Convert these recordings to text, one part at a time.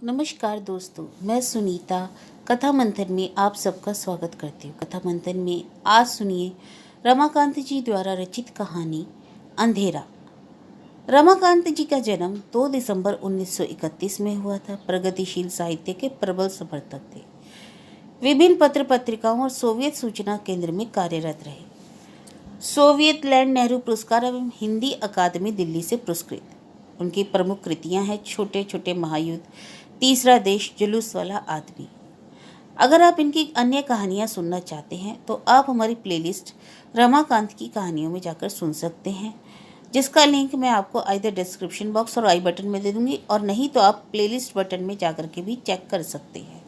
नमस्कार दोस्तों, मैं सुनीता कथा मंथन में आप सबका स्वागत करती हूँ। कथा मंथन में आज सुनिए रमाकांत जी द्वारा रचित कहानी अंधेरा। रमाकांत जी का जन्म 2 दिसंबर 1931 में हुआ था। प्रगतिशील साहित्य के प्रबल समर्थक थे। विभिन्न पत्र पत्रिकाओं और सोवियत सूचना केंद्र में कार्यरत रहे। सोवियत लैंड नेहरू पुरस्कार एवं हिंदी अकादमी दिल्ली से पुरस्कृत। उनकी प्रमुख कृतियां हैं छोटे छोटे महायुद्ध, तीसरा देश, जुलूस वाला आदमी। अगर आप इनकी अन्य कहानियां सुनना चाहते हैं तो आप हमारी प्लेलिस्ट रमाकांत की कहानियों में जाकर सुन सकते हैं, जिसका लिंक मैं आपको आइदर डिस्क्रिप्शन बॉक्स और आई बटन में दे दूंगी, और नहीं तो आप प्लेलिस्ट बटन में जाकर के भी चेक कर सकते हैं।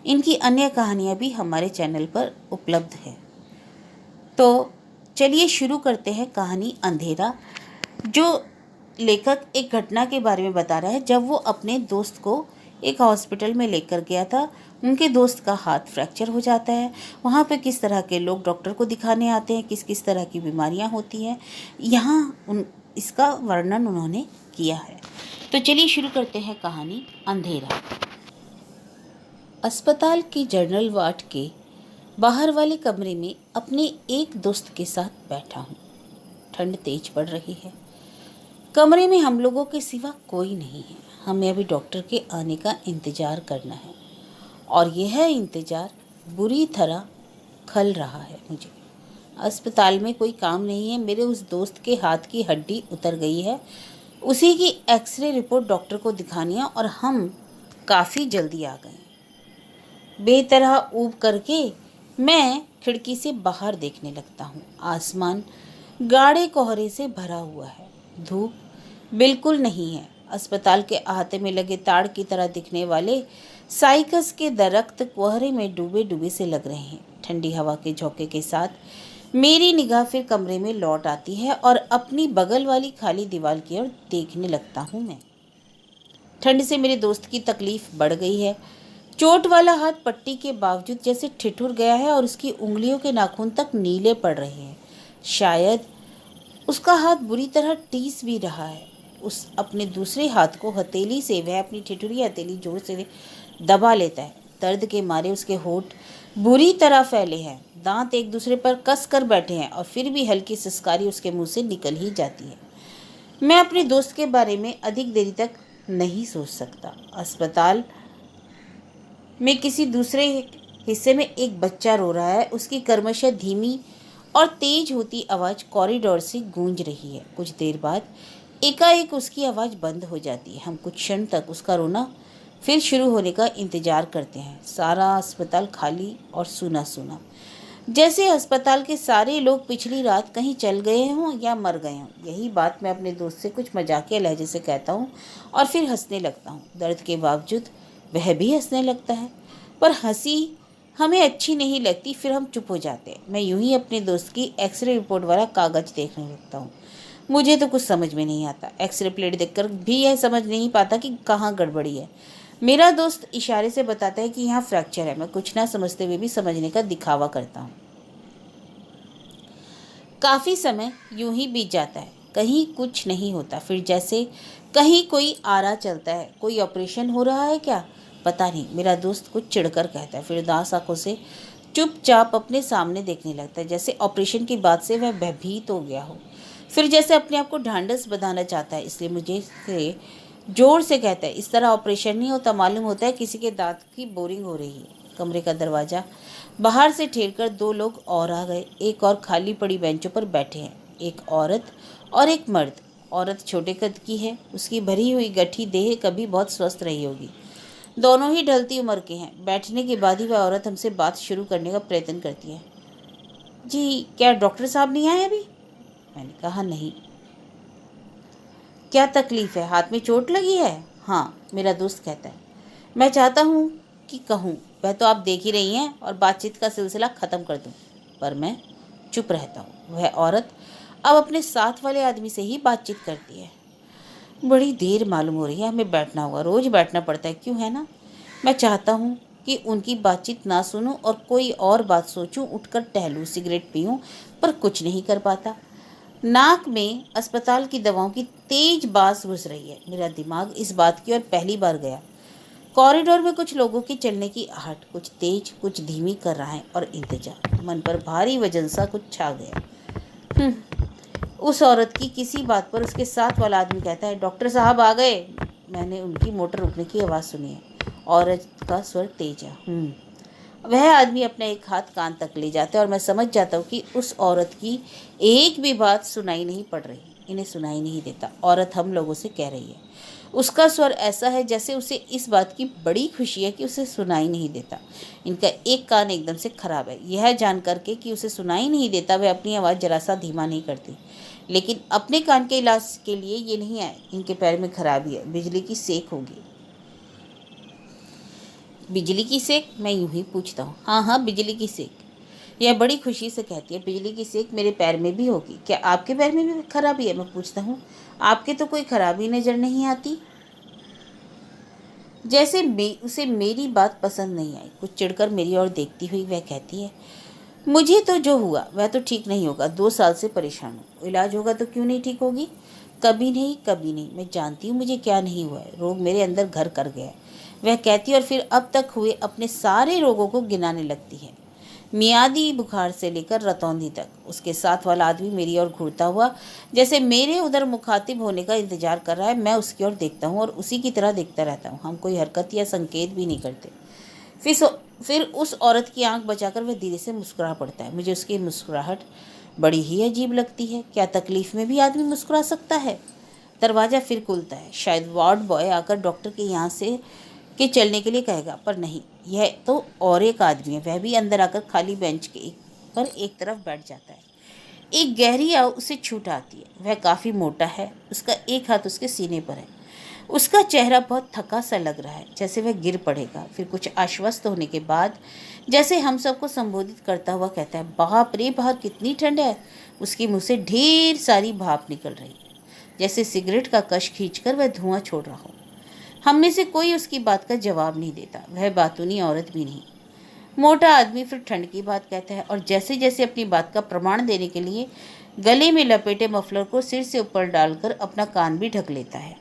इनकी अन्य कहानियां भी हमारे चैनल पर उपलब्ध है। तो चलिए शुरू करते हैं कहानी अंधेरा। जो लेखक एक घटना के बारे में बता रहा है। जब वो अपने दोस्त को एक हॉस्पिटल में लेकर गया था, उनके दोस्त का हाथ फ्रैक्चर हो जाता है। वहाँ पे किस तरह के लोग डॉक्टर को दिखाने आते हैं, किस किस तरह की बीमारियाँ होती हैं, यहाँ इसका वर्णन उन्होंने किया है। तो चलिए शुरू करते हैं कहानी अंधेरा। अस्पताल की जनरल वार्ड के बाहर वाले कमरे में अपने एक दोस्त के साथ बैठा हूँ। ठंड तेज पड़ रही है। कमरे में हम लोगों के सिवा कोई नहीं है। हमें अभी डॉक्टर के आने का इंतज़ार करना है, और यह इंतज़ार बुरी तरह खल रहा है मुझे। अस्पताल में कोई काम नहीं है। मेरे उस दोस्त के हाथ की हड्डी उतर गई है। उसी की एक्सरे रिपोर्ट डॉक्टर को दिखानी है, और हम काफ़ी जल्दी आ गए। बेतरह ऊब करके मैं खिड़की से बाहर देखने लगता हूँ। आसमान गाढ़े कोहरे से भरा हुआ है। धूप बिल्कुल नहीं है। अस्पताल के अहाते में लगे ताड़ की तरह दिखने वाले साइकस के दरख्त कोहरे में डूबे डूबे से लग रहे हैं। ठंडी हवा के झोंके के साथ मेरी निगाह फिर कमरे में लौट आती है, और अपनी बगल वाली खाली दीवार की ओर देखने लगता हूँ। मैं ठंड से मेरे दोस्त की तकलीफ बढ़ गई है। चोट वाला हाथ पट्टी के बावजूद जैसे ठिठुर गया है, और उसकी उंगलियों के नाखून तक नीले पड़ रहे हैं। शायद उसका हाथ बुरी तरह टीस भी रहा है। उस अपने दूसरे हाथ को हथेली से वह अपनी ठिठुरी हथेली जोर से दबा लेता है। दर्द के मारे उसके होंठ बुरी तरह फैले हैं। दांत एक दूसरे पर कस कर बैठे हैं, और फिर भी हल्की सिसकारी उसके मुंह से निकल ही जाती है। मैं अपने दोस्त के बारे में अधिक देरी तक नहीं सोच सकता। अस्पताल में किसी दूसरे हिस्से में एक बच्चा रो रहा है। उसकी कर्मशः धीमी और तेज होती आवाज़ कॉरिडोर से गूंज रही है। कुछ देर बाद एकाएक उसकी आवाज़ बंद हो जाती है। हम कुछ क्षण तक उसका रोना फिर शुरू होने का इंतज़ार करते हैं। सारा अस्पताल खाली और सूना सूना, जैसे अस्पताल के सारे लोग पिछली रात कहीं चल गए हों या मर गए हों। यही बात मैं अपने दोस्त से कुछ मजाकिया लहजे से कहता हूँ, और फिर हंसने लगता हूँ। दर्द के बावजूद वह भी हंसने लगता है, पर हंसी हमें अच्छी नहीं लगती। फिर हम चुप हो जाते हैं। मैं यूं ही अपने दोस्त की एक्सरे रिपोर्ट वाला कागज़ देखने लगता हूँ। मुझे तो कुछ समझ में नहीं आता। एक्सरे प्लेट देखकर भी यह समझ नहीं पाता कि कहाँ गड़बड़ी है। मेरा दोस्त इशारे से बताता है कि यहाँ फ्रैक्चर है। मैं कुछ ना समझते हुए भी समझने का दिखावा करता हूँ। काफ़ी समय यूं ही बीत जाता है। कहीं कुछ नहीं होता। फिर जैसे कहीं कोई आरा चलता है। कोई ऑपरेशन हो रहा है क्या, पता नहीं, मेरा दोस्त कुछ चिढ़कर कहता है। फिर उदास आंखों से चुपचाप अपने सामने देखने लगता है, जैसे ऑपरेशन की बात से वह भयभीत हो गया हो। फिर जैसे अपने आप को ढांढस बंधाना चाहता है, इसलिए मुझे से जोर से कहता है, इस तरह ऑपरेशन नहीं होता, मालूम होता है किसी के दांत की बोरिंग हो रही है। कमरे का दरवाज़ा बाहर से ठेलकर 2 लोग और आ गए। एक और खाली पड़ी बेंचों पर बैठे हैं, एक औरत और एक मर्द। औरत छोटे कद की है। उसकी भरी हुई गठी देह कभी बहुत स्वस्थ रही होगी। दोनों ही ढलती उम्र के हैं। बैठने के बाद ही वह औरत हमसे बात शुरू करने का प्रयत्न करती है। जी, क्या डॉक्टर साहब नहीं आए अभी? मैंने कहा नहीं। क्या तकलीफ़ है, हाथ में चोट लगी है? हाँ, मेरा दोस्त कहता है। मैं चाहता हूँ कि कहूँ, वह तो आप देख ही रही हैं, और बातचीत का सिलसिला ख़त्म कर दूँ, पर मैं चुप रहता हूँ। वह औरत अब अपने साथ वाले आदमी से ही बातचीत करती है। बड़ी देर मालूम हो रही है, हमें बैठना होगा। रोज़ बैठना पड़ता है, क्यों है ना। मैं चाहता हूँ कि उनकी बातचीत ना सुनूं और कोई और बात सोचूं, उठकर टहलूं, सिगरेट पीऊं, पर कुछ नहीं कर पाता। नाक में अस्पताल की दवाओं की तेज बास घुस रही है। मेरा दिमाग इस बात की ओर पहली बार गया। कॉरिडोर में कुछ लोगों की चलने की आहट कुछ तेज कुछ धीमी कर रहा है और इंतजार। मन पर भारी वजन सा कुछ छा गया। उस औरत की किसी बात पर उसके साथ वाला आदमी कहता है, डॉक्टर साहब आ गए। मैंने उनकी मोटर रुकने की आवाज़ सुनी है। औरत का स्वर तेज है। वह आदमी अपना एक हाथ कान तक ले जाता है और मैं समझ जाता हूँ कि उस औरत की एक भी बात सुनाई नहीं पड़ रही। इन्हें सुनाई नहीं देता। औरत हम लोगों से कह रही है। उसका स्वर ऐसा है जैसे उसे इस बात की बड़ी खुशी है कि उसे सुनाई नहीं देता। इनका एक कान एकदम से खराब है। यह जान करके कि उसे सुनाई नहीं देता वह अपनी आवाज़ जरा सा धीमा नहीं करती। लेकिन अपने कान के इलाज के लिए ये नहीं आए। इनके पैर में खराबी है, बिजली की सेक होगी। बिजली की सेक? मैं यूं ही पूछता हूँ। हाँ हाँ, बिजली की सेक। यह बड़ी खुशी से कहती है, बिजली की सेक मेरे पैर में भी होगी। क्या आपके पैर में भी खराबी है? मैं पूछता हूँ। आपके तो कोई खराबी नज़र नहीं आती। जैसे उसे मेरी बात पसंद नहीं आई। कुछ चिढ़कर मेरी ओर देखती हुई वह कहती है, मुझे तो जो हुआ वह तो ठीक नहीं होगा। 2 साल से परेशान हूँ। इलाज होगा तो क्यों नहीं ठीक होगी? कभी नहीं, कभी नहीं। मैं जानती हूँ मुझे क्या नहीं हुआ है। रोग मेरे अंदर घर कर गया है, वह कहती है और फिर अब तक हुए अपने सारे रोगों को गिनाने लगती है, मियादी बुखार से लेकर रतौंधी तक। उसके साथ वाला आदमी मेरी ओर घूरता हुआ जैसे मेरे उधर मुखातिब होने का इंतजार कर रहा है। मैं उसकी ओर देखता हूँ और उसी की तरह देखता रहता हूँ। हम कोई हरकत या संकेत भी नहीं करते। फिर उस औरत की आंख बचाकर वह धीरे से मुस्कुरा पड़ता है। मुझे उसकी मुस्कुराहट बड़ी ही अजीब लगती है। क्या तकलीफ में भी आदमी मुस्कुरा सकता है? दरवाज़ा फिर खुलता है। शायद वार्ड बॉय आकर डॉक्टर के यहाँ से के चलने के लिए कहेगा, पर नहीं, यह तो और एक आदमी है। वह भी अंदर आकर खाली बेंच के पर एक तरफ बैठ जाता है। एक गहरी आह उसे छूट आती है। वह काफ़ी मोटा है। उसका एक हाथ उसके सीने पर है। उसका चेहरा बहुत थका सा लग रहा है, जैसे वह गिर पड़ेगा। फिर कुछ आश्वस्त होने के बाद जैसे हम सबको संबोधित करता हुआ कहता है, बाप रे, बाहर कितनी ठंड है। उसके मुंह से ढेर सारी भाप निकल रही है, जैसे सिगरेट का कश खींचकर वह धुआं छोड़ रहा हो। हम में से कोई उसकी बात का जवाब नहीं देता। वह बातूनी औरत भी नहीं। मोटा आदमी फिर ठंड की बात कहता है और जैसे जैसे अपनी बात का प्रमाण देने के लिए गले में लपेटे मफलर को सिर से ऊपर डालकर अपना कान भी ढक लेता है।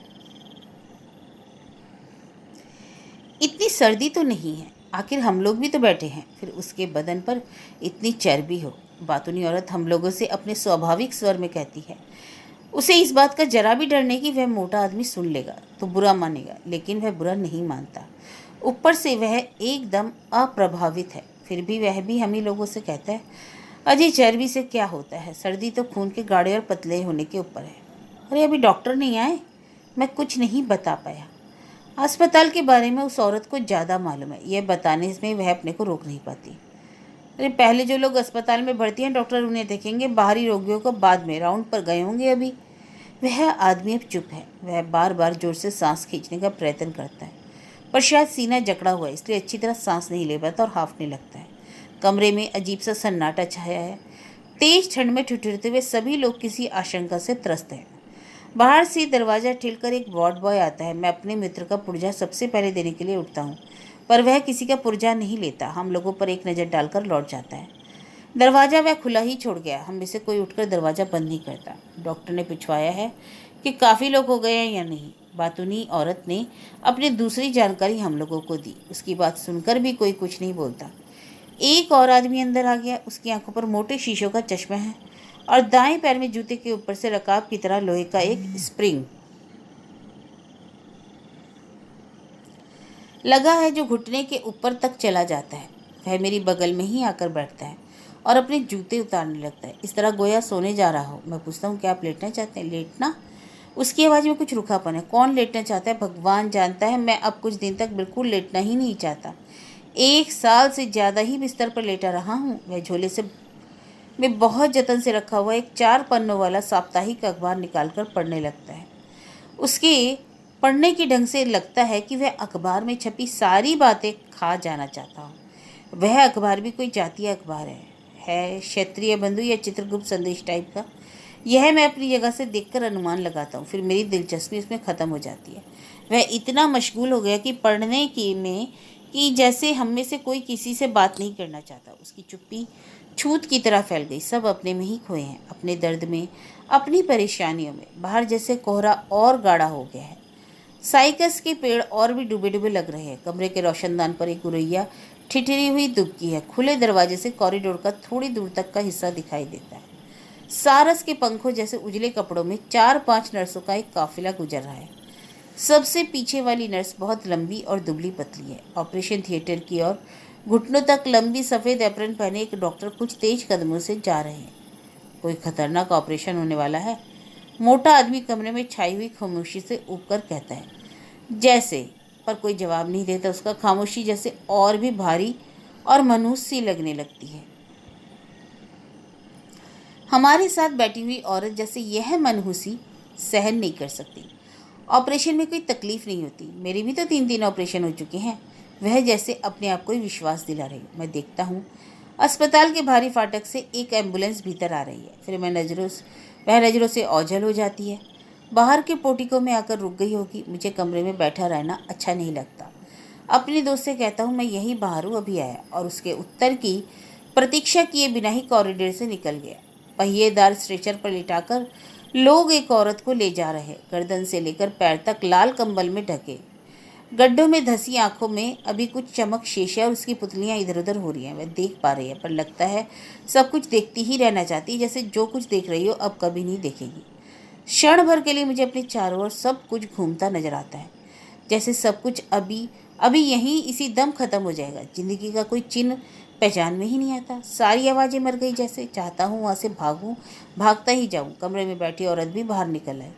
इतनी सर्दी तो नहीं है, आखिर हम लोग भी तो बैठे हैं। फिर उसके बदन पर इतनी चर्बी हो। बातूनी औरत हम लोगों से अपने स्वाभाविक स्वर में कहती है। उसे इस बात का जरा भी डर नहीं कि वह मोटा आदमी सुन लेगा तो बुरा मानेगा, लेकिन वह बुरा नहीं मानता। ऊपर से वह एकदम अप्रभावित है। फिर भी वह भी हम ही लोगों से कहता है, अजय, चर्बी से क्या होता है? सर्दी तो खून के गाढ़े और पतले होने के ऊपर है। अरे, अभी डॉक्टर नहीं आए? मैं कुछ नहीं बता पाया। अस्पताल के बारे में उस औरत को ज़्यादा मालूम है। यह बताने में वह अपने को रोक नहीं पाती। अरे, पहले जो लोग अस्पताल में भर्ती हैं डॉक्टर उन्हें देखेंगे, बाहरी रोगियों को बाद में। राउंड पर गए होंगे अभी। वह आदमी अब चुप है। वह बार बार जोर से सांस खींचने का प्रयत्न करता है, पर शायद सीना जकड़ा हुआ है, इसलिए अच्छी तरह सांस नहीं ले पाता और हांफने लगता है। कमरे में अजीब सा सन्नाटा छाया है। तेज ठंड में ठिठुरते हुए सभी लोग किसी आशंका से त्रस्त हैं। बाहर से दरवाज़ा ठेलकर एक वार्ड बॉय आता है। मैं अपने मित्र का पुर्जा सबसे पहले देने के लिए उठता हूँ, पर वह किसी का पुर्जा नहीं लेता। हम लोगों पर एक नज़र डालकर लौट जाता है। दरवाज़ा वह खुला ही छोड़ गया। हम में से कोई उठकर दरवाज़ा बंद नहीं करता। डॉक्टर ने पूछवाया है कि काफ़ी लोग हो गए हैं या नहीं। बातूनी औरत ने अपनी दूसरी जानकारी हम लोगों को दी। उसकी बात सुनकर भी कोई कुछ नहीं बोलता। एक और आदमी अंदर आ गया। उसकी आंखों पर मोटे शीशों का चश्मा है और दाएं पैर में जूते के ऊपर से रकाब की तरह लोहे का एक स्प्रिंग लगा है जो घुटने के ऊपर तक चला जाता है। वह मेरी बगल में ही आकर बैठता है और अपने जूते उतारने लगता है, इस तरह गोया सोने जा रहा हो। मैं पूछता हूँ, क्या आप लेटना चाहते हैं? लेटना? उसकी आवाज़ में कुछ रुखापन है। कौन लेटना चाहता है? भगवान जानता है। मैं अब कुछ दिन तक बिल्कुल लेटना ही नहीं चाहता। 1 साल से ज़्यादा ही बिस्तर पर लेटा रहा हूँ। वह झोले से में बहुत जतन से रखा हुआ एक 4 पन्नों वाला साप्ताहिक अखबार निकालकर पढ़ने लगता है। उसके पढ़ने के ढंग से लगता है कि वह अखबार में छपी सारी बातें खा जाना चाहता हो। वह अखबार भी कोई जातीय अखबार है क्षत्रिय बंधु या चित्रगुप्त संदेश टाइप का। यह मैं अपनी जगह से देखकर अनुमान लगाता हूँ। फिर मेरी दिलचस्पी उसमें ख़त्म हो जाती है। वह इतना मशगूल हो गया कि पढ़ने की में कि जैसे हम में से कोई किसी से बात नहीं करना चाहता। उसकी चुप्पी छूत की तरह फैल गई। सब अपने में ही खोए हैं, अपने दर्द में, अपनी परेशानियों में। बाहर जैसे कोहरा और गाढ़ा हो गया है। साइकस के पेड़ और भी डूबे डूबे लग रहे हैं। कमरे के रोशनदान पर एक गुरैया ठिठुरी हुई दुबकी है। खुले दरवाजे से कॉरिडोर का थोड़ी दूर तक का हिस्सा दिखाई देता है। सारस के पंखों जैसे उजले कपड़ों में 4-5 नर्सों का एक काफिला गुजर रहा है। सबसे पीछे वाली नर्स बहुत लंबी और दुबली पतली है। ऑपरेशन थिएटर की ओर घुटनों तक लंबी सफ़ेद एप्रन पहने एक डॉक्टर कुछ तेज कदमों से जा रहे हैं। कोई खतरनाक ऑपरेशन होने वाला है। मोटा आदमी कमरे में छाई हुई खामोशी से ऊपर कहता है, जैसे, पर कोई जवाब नहीं देता। उसका खामोशी जैसे और भी भारी और मनुष्य सी लगने लगती है। हमारे साथ बैठी हुई औरत जैसे यह मनहूसी सहन नहीं कर सकती। ऑपरेशन में कोई तकलीफ नहीं होती। मेरे भी तो 3 ऑपरेशन हो चुके हैं। वह जैसे अपने आप को ही विश्वास दिला रही। मैं देखता हूँ अस्पताल के भारी फाटक से एक एम्बुलेंस भीतर आ रही है। फिर वह नज़रों से ओझल हो जाती है। बाहर के पोर्टिको में आकर रुक गई होगी। मुझे कमरे में बैठा रहना अच्छा नहीं लगता। अपने दोस्त से कहता हूँ, मैं यहीं बाहर हूँ, अभी आया, और उसके उत्तर की प्रतीक्षा किए बिना ही कॉरिडोर से निकल गया। पहिएदार स्ट्रेचर पर लिटाकर लोग एक औरत को ले जा रहे, गर्दन से लेकर पैर तक लाल कंबल में ढके। गड्ढों में धसी आंखों में अभी कुछ चमक शेष है और उसकी पुतलियां इधर उधर हो रही हैं। वह देख पा रही है, पर लगता है सब कुछ देखती ही रहना चाहती है, जैसे जो कुछ देख रही हो अब कभी नहीं देखेगी। क्षण भर के लिए मुझे अपने चारों ओर सब कुछ घूमता नजर आता है, जैसे सब कुछ अभी अभी यहीं इसी दम खत्म हो जाएगा। जिंदगी का कोई चिन्ह पहचान में ही नहीं आता। सारी आवाज़ें मर गई जैसे। चाहता हूँ वहाँ से भागूँ, भागता ही जाऊँ। कमरे में बैठी औरत भी बाहर निकल आए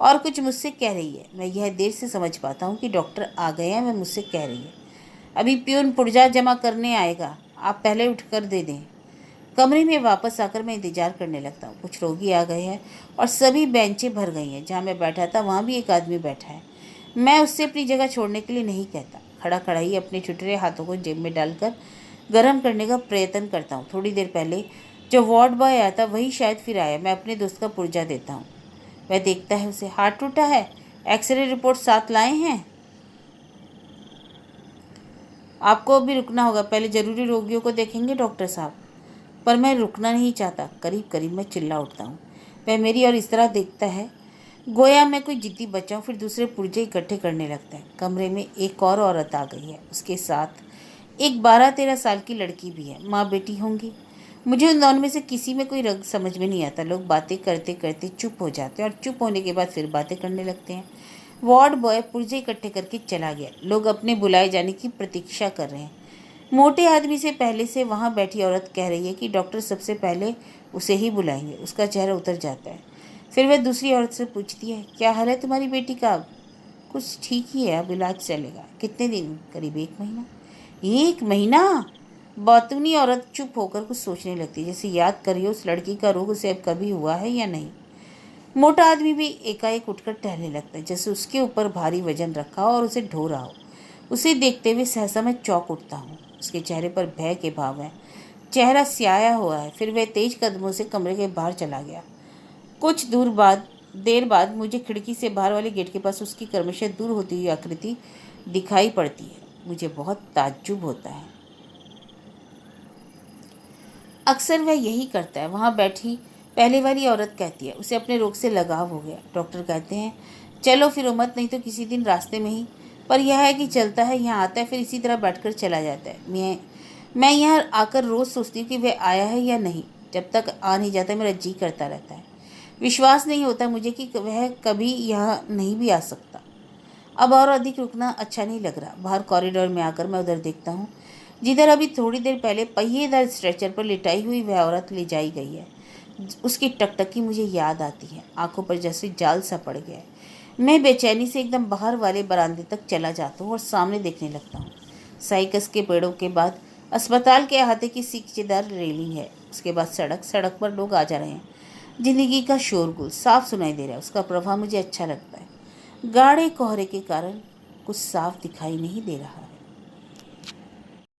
और कुछ मुझसे कह रही है। मैं यह देर से समझ पाता हूँ कि डॉक्टर आ गए हैं। वह मुझसे कह रही है, अभी प्यून पुर्जा जमा करने आएगा, आप पहले उठकर दे दें। कमरे में वापस आकर मैं इंतजार करने लगता हूँ। कुछ रोगी आ गए हैं और सभी बेंचें भर गई हैं। जहाँ मैं बैठा था वहाँ भी एक आदमी बैठा है। मैं उससे अपनी जगह छोड़ने के लिए नहीं कहता। खड़ा खड़ा ही अपने छुटरे हाथों को जेब में डालकर गर्म करने का प्रयत्न करता हूँ। थोड़ी देर पहले जो वार्ड बॉय आया था वही शायद फिर आया। मैं अपने दोस्त का पुर्जा देता हूँ। वह देखता है, उसे हाथ टूटा है, एक्सरे रिपोर्ट साथ लाए हैं। आपको अभी रुकना होगा, पहले ज़रूरी रोगियों को देखेंगे डॉक्टर साहब। पर मैं रुकना नहीं चाहता। करीब करीब मैं चिल्ला उठता हूँ। वह मेरी और इस तरह देखता है गोया मैं कोई जिद्दी बच्चा हूँ। फिर दूसरे पुर्जे इकट्ठे करने लगता है। कमरे में एक और औरत आ गई है। उसके साथ एक 12-13 साल की लड़की भी है। माँ बेटी होंगी। मुझे उन दोनों में से किसी में कोई रंग समझ में नहीं आता। लोग बातें करते करते चुप हो जाते हैं और चुप होने के बाद फिर बातें करने लगते हैं। वार्ड बॉय पुर्जे इकट्ठे करके चला गया। लोग अपने बुलाए जाने की प्रतीक्षा कर रहे हैं। मोटे आदमी से पहले से वहाँ बैठी औरत कह रही है कि डॉक्टर सबसे पहले उसे ही बुलाएंगे। उसका चेहरा उतर जाता है। फिर वह दूसरी औरत से पूछती है, क्या हाल है तुम्हारी बेटी का? अब कुछ ठीक ही है, अब इलाज चलेगा। कितने दिन? करीब 1 महीना। 1 महीना? बौतूनी औरत चुप होकर कुछ सोचने लगती है, जैसे याद करिए उस लड़की का रोग उसे अब कभी हुआ है या नहीं। मोटा आदमी भी एकाएक उठकर टहलने लगता है, जैसे उसके ऊपर भारी वजन रखा हो और उसे ढो रहा हो। उसे देखते हुए सहसा मैं चौंक उठता हूँ। उसके चेहरे पर भय के भाव हैं। चेहरा स्याया हुआ है। फिर वह तेज कदमों से कमरे के बाहर चला गया। कुछ देर बाद मुझे खिड़की से बाहर वाले गेट के पास उसकी क्रमशः दूर होती हुई आकृति दिखाई पड़ती है। मुझे बहुत ताज्जुब होता है। अक्सर वह यही करता है। वहाँ बैठी पहले वाली औरत कहती है, उसे अपने रोग से लगाव हो गया। डॉक्टर कहते हैं, चलो फिर मत, नहीं तो किसी दिन रास्ते में ही। पर यह है कि चलता है, यहाँ आता है, फिर इसी तरह बैठकर चला जाता है। मैं यहाँ आकर रोज़ सोचती हूँ कि वह आया है या नहीं। जब तक आ नहीं जाता मेरा जी करता रहता है। विश्वास नहीं होता मुझे कि वह कभी यहाँ नहीं भी आ सकता। अब और अधिक रुकना अच्छा नहीं लग रहा। बाहर कॉरिडोर में आकर मैं उधर देखता हूँ, जिधर अभी थोड़ी देर पहले पहिएदार स्ट्रेचर पर लिटाई हुई वह औरत ले जाई गई है। उसकी टकटकी मुझे याद आती है। आंखों पर जैसे जाल सा पड़ गया है। मैं बेचैनी से एकदम बाहर वाले बरामदे तक चला जाता हूँ और सामने देखने लगता हूँ। साइकस के पेड़ों के बाद अस्पताल के अहाते की सीखचेदार रेलिंग है। उसके बाद सड़क पर लोग आ जा रहे हैं। जिंदगी का शोरगुल साफ सुनाई दे रहा है। उसका प्रभाव मुझे अच्छा लगता है। गाढ़े कोहरे के कारण कुछ साफ दिखाई नहीं दे रहा।